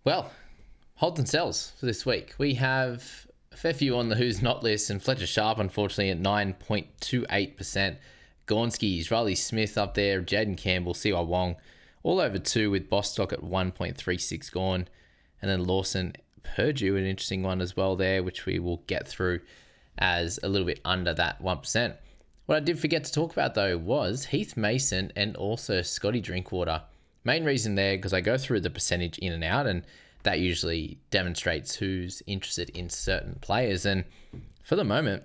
Well, holds and sells for this week. We have a fair few on the who's not list, and Fletcher Sharpe, unfortunately, at 9.28%. Gornski's, Riley Smith up there, Jaden Campbell, CY Wong, all over 2 with Bostock at 1.36 gone. And then Lawson, Purdue, an interesting one as well there, which we will get through as a little bit under that 1%. What I did forget to talk about, though, was Heath Mason and also Scotty Drinkwater. Main reason there, because I go through the percentage in and out, and that usually demonstrates who's interested in certain players. And for the moment,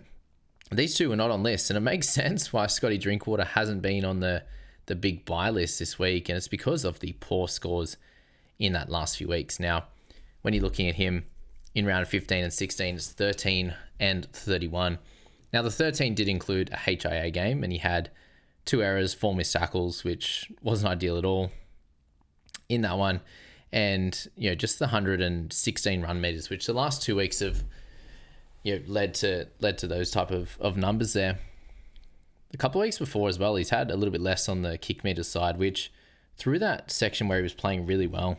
these two are not on lists, and it makes sense why Scotty Drinkwater hasn't been on the big buy list this week, and it's because of the poor scores in that last few weeks. Now, when you're looking at him in round 15 and 16, it's 13 and 31. Now, the 13 did include a HIA game, and he had 2 errors, 4 missed tackles, which wasn't ideal at all in that one. And, just the 116 run meters, which the last 2 weeks have, led to those type of numbers there. A couple of weeks before as well, he's had a little bit less on the kick meter side, which through that section where he was playing really well,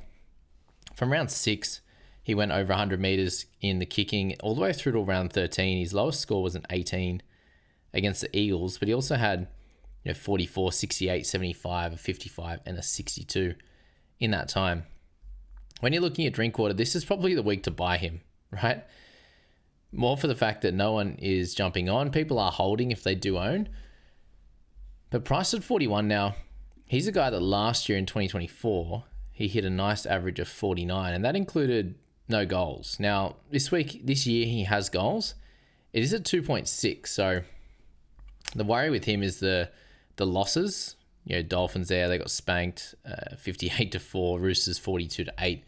from round 6, he went over 100 meters in the kicking all the way through to round 13. His lowest score was an 18 against the Eagles, but he also had 44, 68, 75, a 55, and a 62 in that time. When you're looking at Drinkwater, this is probably the week to buy him, right? More for the fact that no one is jumping on. People are holding if they do own. But priced at 41 now, he's a guy that last year in 2024, he hit a nice average of 49, and that included no goals. Now, this year, he has goals. It is at 2.6, so the worry with him is the losses. Dolphins there, they got spanked 58-4, Roosters 42-8.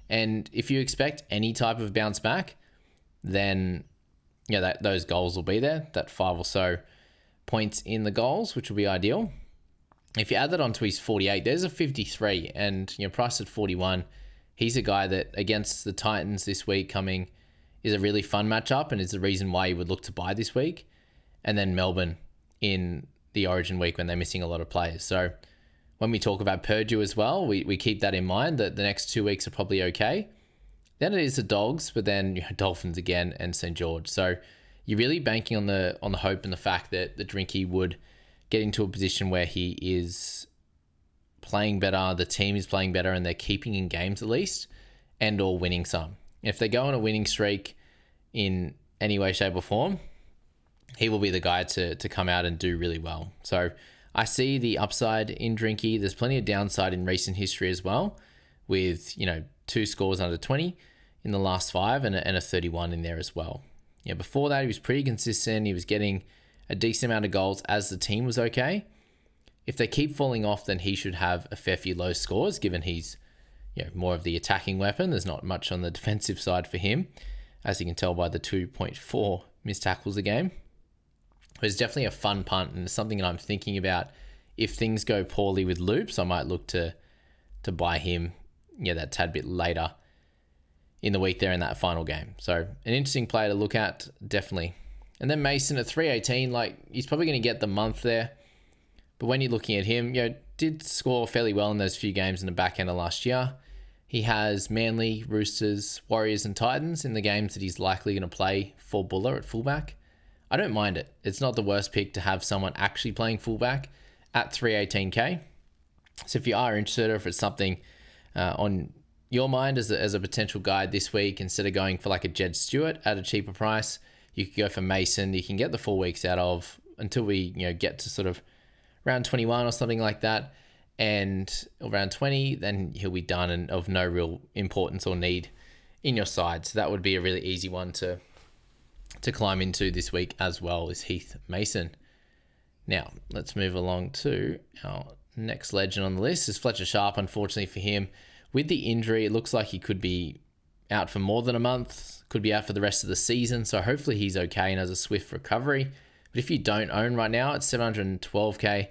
And if you expect any type of bounce back, then those goals will be there, that 5 or so points in the goals, which will be ideal. If you add that onto his 48, there's a 53, and priced at 41, he's a guy that against the Titans this week coming is a really fun matchup and is the reason why you would look to buy this week. And then Melbourne in the Origin week when they're missing a lot of players. So when we talk about Purdue as well, we keep that in mind that the next 2 weeks are probably okay. Then it is the Dogs, but then Dolphins again and St. George. So you're really banking on the hope and the fact that the Drinky would get into a position where he is playing better, the team is playing better, and they're keeping in games at least, and or winning some. If they go on a winning streak in any way, shape, or form, he will be the guy to come out and do really well. So I see the upside in Drinky. There's plenty of downside in recent history as well, with 2 scores under 20 in the last 5 and a 31 in there as well. Before that, he was pretty consistent. He was getting a decent amount of goals as the team was okay. If they keep falling off, then he should have a fair few low scores, given he's more of the attacking weapon. There's not much on the defensive side for him, as you can tell by the 2.4 missed tackles a game. But it's definitely a fun punt, and it's something that I'm thinking about. If things go poorly with Loops, I might look to buy him that tad bit later in the week there in that final game. So an interesting player to look at, definitely. And then Mason at 318, he's probably going to get the month there. But when you're looking at him, did score fairly well in those few games in the back end of last year. He has Manly, Roosters, Warriors, and Titans in the games that he's likely going to play for Buller at fullback. I don't mind it. It's not the worst pick to have someone actually playing fullback at 318k. So if you are interested, or if it's something on your mind as a potential guide this week, instead of going for a Jed Stewart at a cheaper price, you could go for Mason. You can get the 4 weeks out of until we get to sort of round 21 or something like that, and around 20, then he'll be done and of no real importance or need in your side. So that would be a really easy one to climb into this week as well, is Heath Mason. Now, let's move along to our next legend on the list is Fletcher Sharpe. Unfortunately for him, with the injury, it looks like he could be out for more than a month, could be out for the rest of the season. So hopefully he's okay and has a swift recovery. But if you don't own right now at 712k,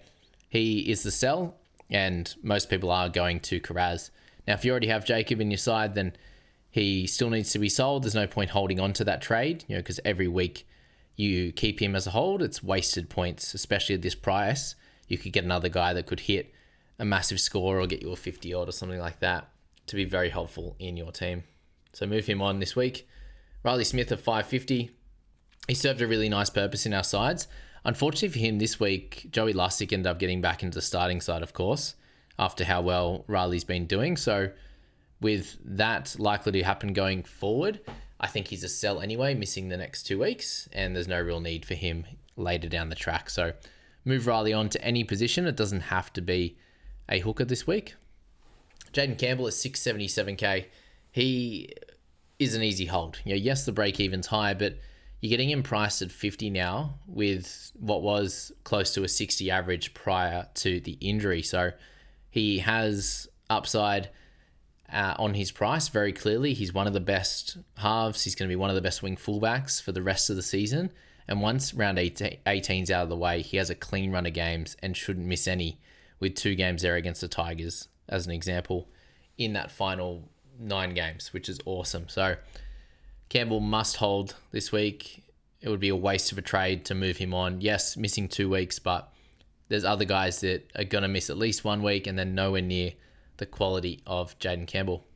he is the sell, and most people are going to Karaz. Now, if you already have Jacob in your side, then he still needs to be sold. There's no point holding on to that trade, because every week you keep him as a hold, it's wasted points, especially at this price. You could get another guy that could hit a massive score or get you a 50 odd or something like that to be very helpful in your team. So move him on this week. Riley Smith at 550. He served a really nice purpose in our sides. Unfortunately for him this week, Joey Lussick ended up getting back into the starting side, of course, after how well Riley's been doing. So with that likely to happen going forward, I think he's a sell anyway, missing the next 2 weeks, and there's no real need for him later down the track. So move Riley on to any position. It doesn't have to be a hooker this week. Hayden Campbell at 677k. He is an easy hold. Yes, the break-even's high, but you're getting him priced at 50 now with what was close to a 60 average prior to the injury. So he has upside on his price very clearly. He's one of the best halves. He's going to be one of the best wing fullbacks for the rest of the season. And once round 18's out of the way, he has a clean run of games and shouldn't miss any, with 2 games there against the Tigers, as an example, in that final 9 games, which is awesome. So Campbell must hold this week. It would be a waste of a trade to move him on. Yes, missing 2 weeks, but there's other guys that are going to miss at least 1 week and then nowhere near the quality of Hayden Campbell.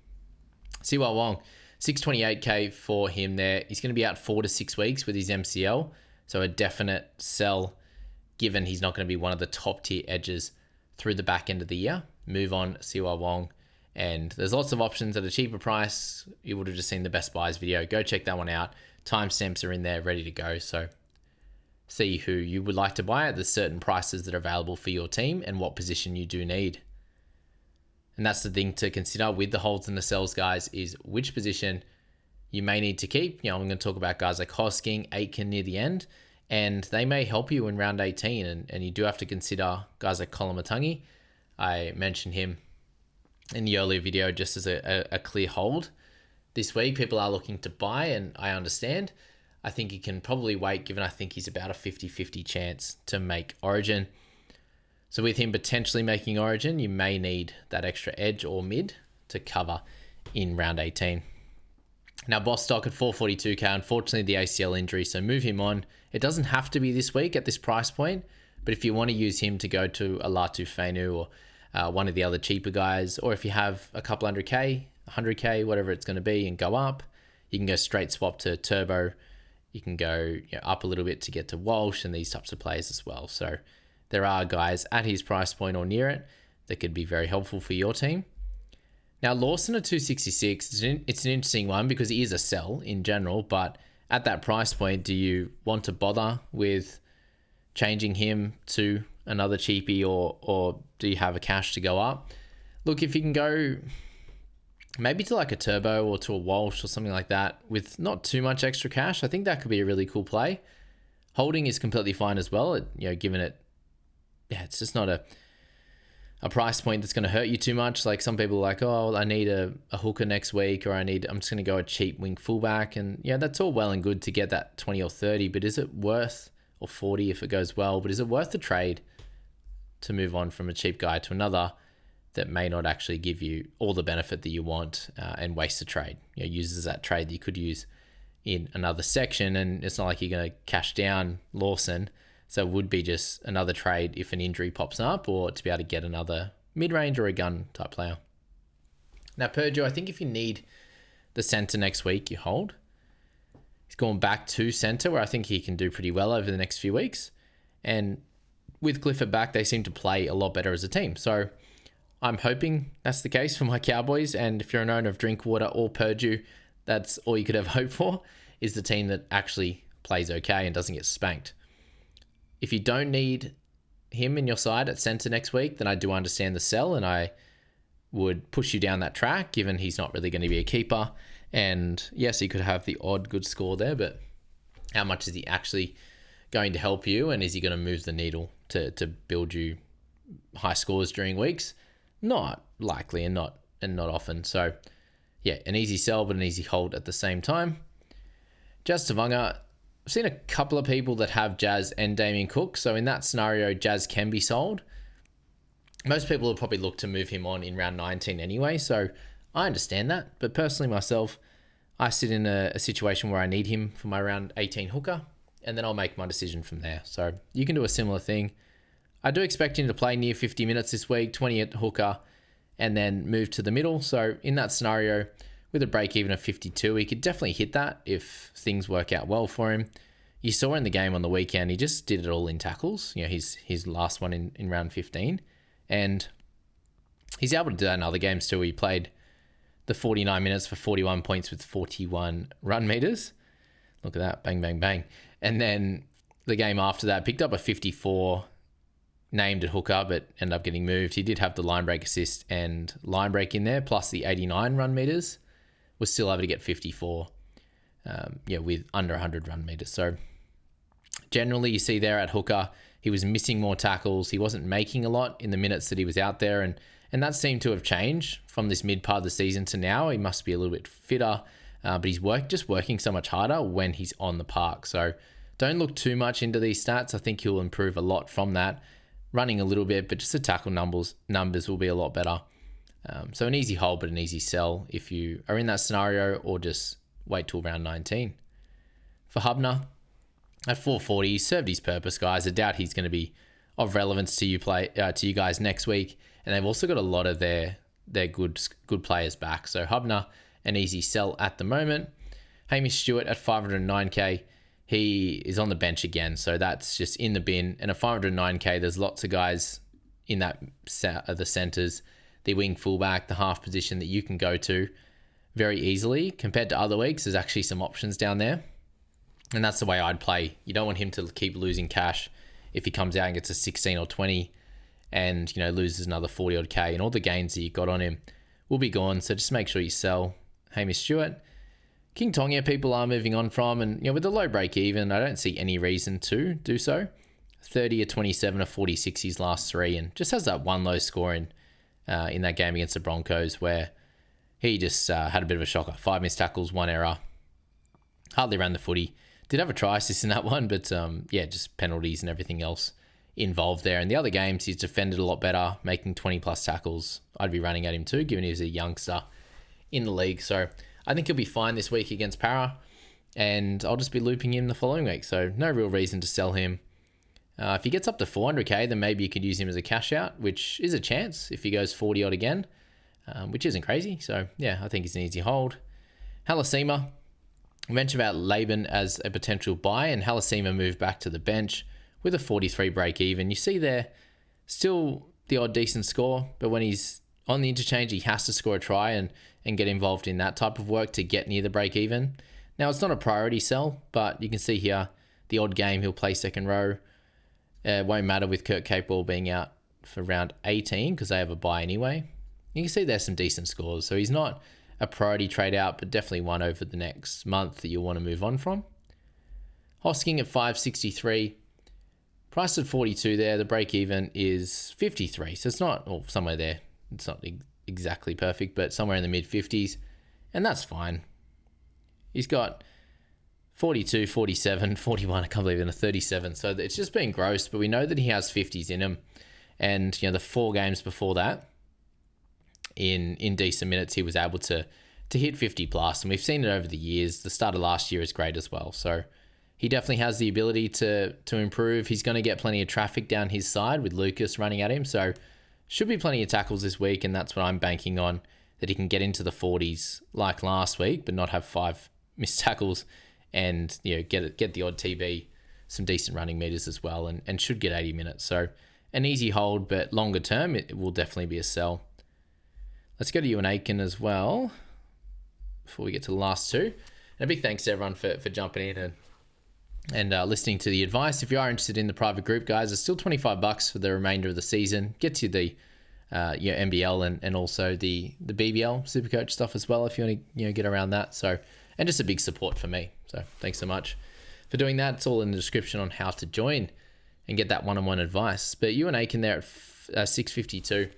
Siwa Wong, 628k for him there. He's going to be out 4 to 6 weeks with his MCL, so a definite sell given he's not going to be one of the top tier edges through the back end of the year. Move on, Siwa Wong. And there's lots of options at a cheaper price. You would have just seen the Best Buys video. Go check that one out. Timestamps are in there ready to go. So see who you would like to buy at the certain prices that are available for your team and what position you do need. And that's the thing to consider with the holds and the sells, guys, is which position you may need to keep. I'm going to talk about guys like Hosking, Aitken near the end, and they may help you in round 18. And you do have to consider guys like Koloamatangi. I mentioned him in the earlier video just as a clear hold. This week, people are looking to buy, and I understand. I think you can probably wait, given I think he's about a 50-50 chance to make Origin. So with him potentially making Origin, you may need that extra edge or mid to cover in round 18. Now, Bostock at 442k, unfortunately the ACL injury, so move him on. It doesn't have to be this week at this price point, but if you want to use him to go to a Latu Fainu or one of the other cheaper guys, or if you have a couple 100k, whatever it's going to be, and go up, you can go straight swap to Turbo. You can go up a little bit to get to Walsh and these types of players as well. So there are guys at his price point or near it that could be very helpful for your team. Now, Lawson at 266, it's an interesting one because he is a sell in general, but at that price point, do you want to bother with changing him to another cheapie or do you have a cash to go up? Look, if you can go maybe to like a Turbo or to a Walsh or something like that with not too much extra cash, I think that could be a really cool play. Holding is completely fine as well, given it, it's just not a price point that's going to hurt you too much. Like some people are like, oh, I need a hooker next week, or I'm just going to go a cheap wing fullback. And that's all well and good to get that 20 or 30, but is it worth, or 40 if it goes well, but is it worth the trade to move on from a cheap guy to another that may not actually give you all the benefit that you want and waste the trade? Uses that trade that you could use in another section, and it's not like you're going to cash down Lawson. So it would be just another trade if an injury pops up, or to be able to get another mid-range or a gun type player. Now, Purdue, I think if you need the centre next week, you hold. He's gone back to centre, where I think he can do pretty well over the next few weeks. And with Clifford back, they seem to play a lot better as a team. So I'm hoping that's the case for my Cowboys. And if you're an owner of Drinkwater or Purdue, that's all you could have hope for, is the team that actually plays okay and doesn't get spanked. If you don't need him in your side at centre next week, then I do understand the sell, and I would push you down that track, given he's not really going to be a keeper. And yes, he could have the odd good score there, but how much is he actually going to help you, and is he going to move the needle to build you high scores during weeks? Not likely, and not often. So yeah, an easy sell, but an easy hold at the same time. Jazz Tevaga, I've seen a couple of people that have Jazz and Damien Cook. So in that scenario, Jazz can be sold. Most people will probably look to move him on in round 19 anyway. So I understand that. But personally myself, I sit in a situation where I need him for my round 18 hooker, and then I'll make my decision from there. So you can do a similar thing. I do expect him to play near 50 minutes this week, 20 at hooker, and then move to the middle. So in that scenario, with a break even of 52, he could definitely hit that if things work out well for him. You saw in the game on the weekend, he just did it all in tackles. His last one in round 15. And he's able to do that in other games too. He played the 49 minutes for 41 points with 41 run meters. Look at that. Bang, bang, bang. And then the game after that, picked up a 54, named at hooker, but ended up getting moved. He did have the line break assist and line break in there, plus the 89 run meters. Was still able to get 54, with under 100 run meters. So generally, you see there at hooker, he was missing more tackles. He wasn't making a lot in the minutes that he was out there, and that seemed to have changed from this mid part of the season to now. He must be a little bit fitter, but he's working so much harder when he's on the park. So don't look too much into these stats. I think he'll improve a lot from that. Running a little bit, but just the tackle numbers will be a lot better. So an easy hold, but an easy sell if you are in that scenario, or just wait till round 19. For Hubner, at 440, he served his purpose, guys. I doubt he's going to be of relevance to you guys next week. And they've also got a lot of their good players back. So Hubner, an easy sell at the moment. Hamish Stewart at 509k. He is on the bench again, so that's just in the bin. And at 509k, there's lots of guys in that the centres, the wing fullback, the half position that you can go to very easily. Compared to other weeks, there's actually some options down there. And that's the way I'd play. You don't want him to keep losing cash if he comes out and gets a 16 or 20 and loses another 40 odd K, and all the gains that you got on him will be gone. So just make sure you sell Hamish Stewart. King-Togia, people are moving on from, and with the low break even, I don't see any reason to do so. 30 or 27 or 46 his last three, and just has that one low score in that game against the Broncos where he just had a bit of a shocker. 5 missed tackles, 1 error. Hardly ran the footy. Did have a try assist in that one, but just penalties and everything else involved there. In the other games, he's defended a lot better, making 20 plus tackles. I'd be running at him too, given he's a youngster in the league. So I think he'll be fine this week against Para, and I'll just be looping him the following week. So no real reason to sell him. If he gets up to 400k, then maybe you could use him as a cash out, which is a chance if he goes 40 odd again, which isn't crazy. So yeah, I think it's an easy hold. Halasima, I mentioned about Laban as a potential buy, and Halasima moved back to the bench with a 43 break even. You see there, still the odd decent score, but when he's on the interchange, he has to score a try and get involved in that type of work to get near the break even. Now, it's not a priority sell, but you can see here, the odd game he'll play second row. It won't matter with Kurt Capewell being out for round 18 because they have a bye anyway. You can see there's some decent scores. So he's not a priority trade out, but definitely one over the next month that you'll want to move on from. Hosking at 563. Priced at 42 there. The break even is 53. So it's not, or somewhere there. It's not exactly perfect, but somewhere in the mid 50s. And that's fine. He's got 42, 47, 41, I can't believe it, and a 37. So it's just been gross, but we know that he has 50s in him. And, the 4 games before that, in decent minutes, he was able to hit 50 plus. And we've seen it over the years. The start of last year is great as well. So he definitely has the ability to improve. He's going to get plenty of traffic down his side with Lucas running at him. So should be plenty of tackles this week, and that's what I'm banking on, that he can get into the 40s like last week, but not have 5 missed tackles, and get the odd TB, some decent running meters as well, and should get 80 minutes. So an easy hold, but longer term, it will definitely be a sell. Let's go to you and Aitken as well before we get to the last two. And a big thanks to everyone for jumping in and listening to the advice. If you are interested in the private group, guys, it's still $25 for the remainder of the season. Gets you the NBL and also the BBL Supercoach stuff as well if you want to get around that. So, and just a big support for me. So thanks so much for doing that. It's all in the description on how to join and get that one-on-one advice. But you and Aitken there at 652.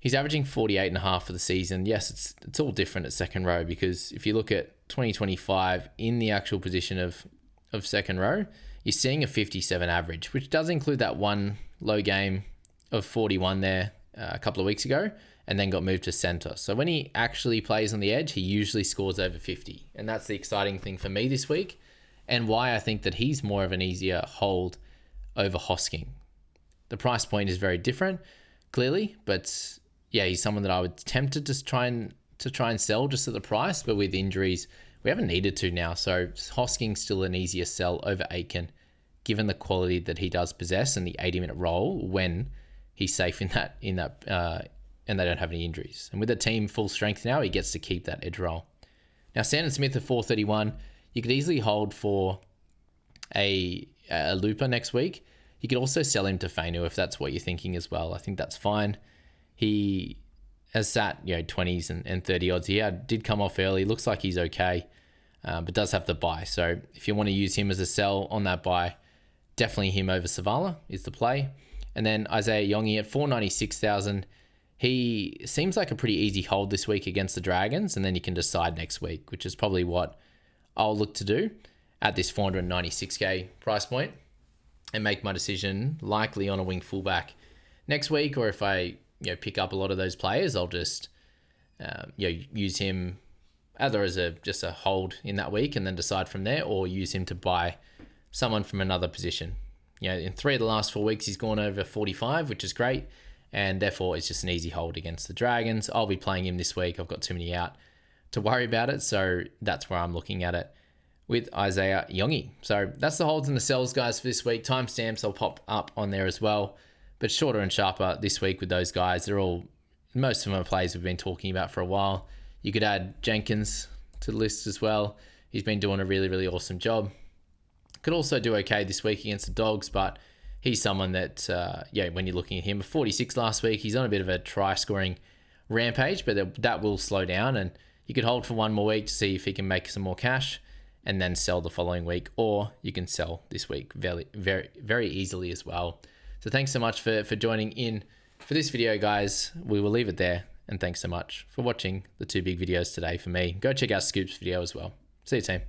He's averaging 48.5 for the season. Yes, it's all different at second row, because if you look at 2025 in the actual position of second row, you're seeing a 57 average, which does include that one low game of 41 there a couple of weeks ago, and then got moved to center. So when he actually plays on the edge, he usually scores over 50. And that's the exciting thing for me this week, and why I think that he's more of an easier hold over Hosking. The price point is very different, clearly, but yeah, he's someone that I would tempted to try and sell just at the price, but with injuries, we haven't needed to now. So Hosking's still an easier sell over Aitken, given the quality that he does possess and the 80-minute role when he's safe in that and they don't have any injuries. And with the team full strength now, he gets to keep that edge role. Now, Sandon Smith at 431, you could easily hold for a looper next week. You could also sell him to Fainu if that's what you're thinking as well. I think that's fine. He has sat 20s and 30 odds. He did come off early. Looks like he's okay, but does have the buy. So if you want to use him as a sell on that buy, definitely him over Savala is the play. And then Isaiah Iongi at 496,000. He seems like a pretty easy hold this week against the Dragons, and then you can decide next week, which is probably what I'll look to do at this 496k price point, and make my decision likely on a wing fullback next week. Or if I pick up a lot of those players, I'll just use him either as just a hold in that week and then decide from there, or use him to buy someone from another position. In 3 of the last 4 weeks, he's gone over 45, which is great. And therefore, it's just an easy hold against the Dragons. I'll be playing him this week. I've got too many out to worry about it. So that's where I'm looking at it with Isaiah Iongi. So that's the holds and the sells, guys, for this week. Timestamps I'll pop up on there as well. But shorter and sharper this week with those guys. Most of them are plays we've been talking about for a while. You could add Jenkins to the list as well. He's been doing a really, really awesome job. Could also do okay this week against the Dogs, but he's someone that, when you're looking at him, 46 last week, he's on a bit of a try-scoring rampage, but that will slow down, and you could hold for one more week to see if he can make some more cash and then sell the following week, or you can sell this week very, very, very easily as well. So thanks so much for joining in for this video, guys. We will leave it there, and thanks so much for watching the 2 big videos today for me. Go check out Scoop's video as well. See you, team.